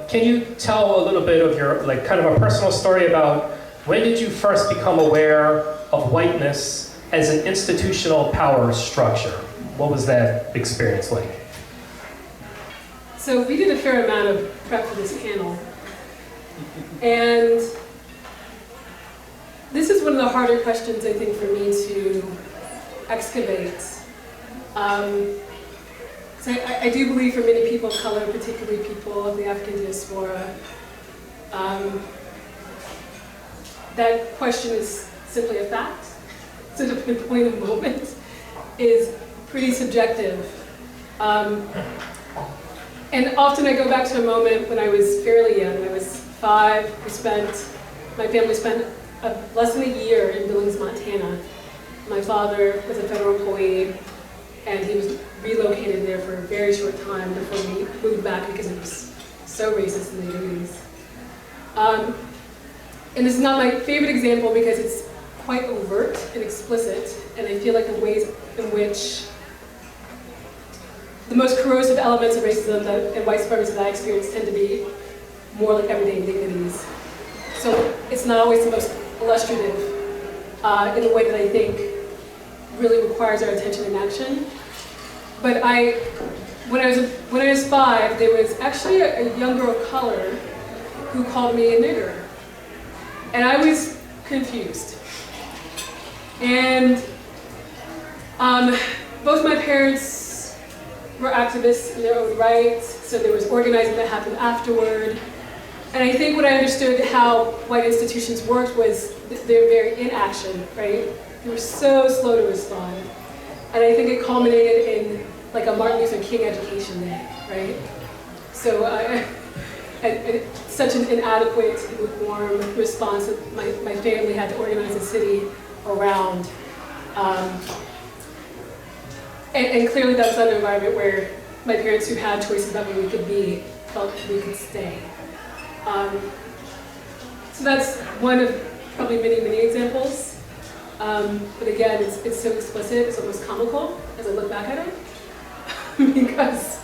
Can you tell a little bit of your, like, kind of a personal story about when did you first become aware of whiteness as an institutional power structure? What was that experience like? So we did a fair amount of prep for this panel. And this is one of the harder questions, I think, for me to excavate. So I do believe for many people of color, particularly people of the African diaspora, that question is simply a fact. So to pinpoint a moment is pretty subjective. And often I go back to a moment when I was fairly young. I was 5. My family spent less than a year in Billings, Montana. My father was a federal employee, and he was relocated there for a very short time before we moved back because it was so racist in the 80s. And this is not my favorite example because it's quite overt and explicit, and I feel like the ways in which the most corrosive elements of racism and white supremacy that I experience tend to be more like everyday indignities. So it's not always the most illustrative in a way that I think really requires our attention and action. But when I was 5, there was actually a young girl of color who called me a nigger. And I was confused. And both my parents were activists in their own right, so there was organizing that happened afterward. And I think what I understood how white institutions worked was they're very inaction, right? They were so slow to respond. And I think it culminated in like a Martin Luther King education day, right? So such an inadequate, lukewarm response that my family had to organize a city around. And clearly that was an environment where my parents, who had choices about where we could be, felt we could stay. So that's one of probably many, many examples. But again, it's so explicit, it's almost comical as I look back at it. Because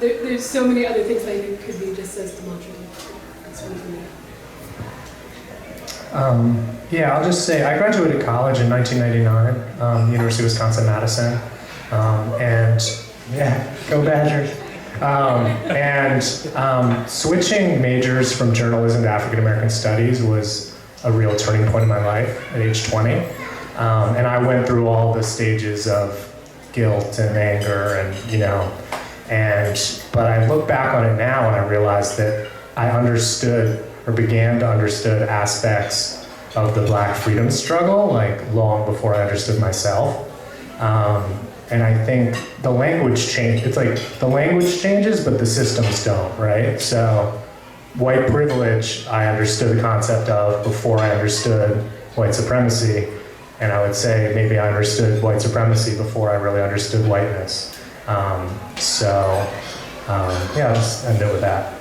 there's so many other things that I think could be just as demonstrative. That's one for me. Yeah, I'll just say I graduated college in 1999, University of Wisconsin-Madison, and yeah, go Badgers. Switching majors from journalism to African American studies was a real turning point in my life at age 20. And I went through all the stages of guilt and anger but I look back on it now and I realized that I understood or began to understand aspects of the Black freedom struggle like long before I understood myself. And I think the language change. It's like the language changes, but the systems don't, right? So white privilege, I understood the concept of before I understood white supremacy. And I would say maybe I understood white supremacy before I really understood whiteness. I'll just end it with that.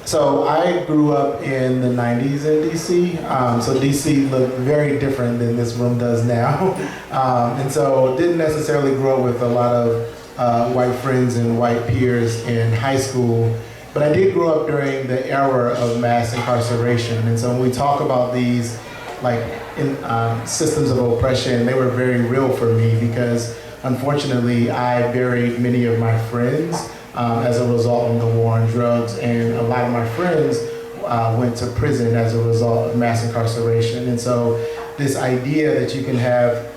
So I grew up in the 90s in DC. So DC looked very different than this room does now. And so didn't necessarily grow up with a lot of white friends and white peers in high school. But I did grow up during the era of mass incarceration. And so when we talk about these systems of oppression, they were very real for me because unfortunately I buried many of my friends as a result of the war on drugs, and a lot of my friends went to prison as a result of mass incarceration. And so this idea that you can have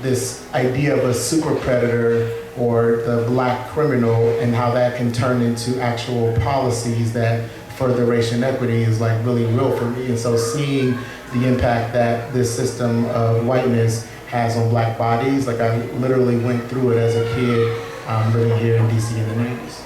this idea of a super predator or the Black criminal and how that can turn into actual policies that further racial inequity is like really real for me. And so seeing the impact that this system of whiteness has on Black bodies, like I literally went through it as a kid living here in DC in the 90s.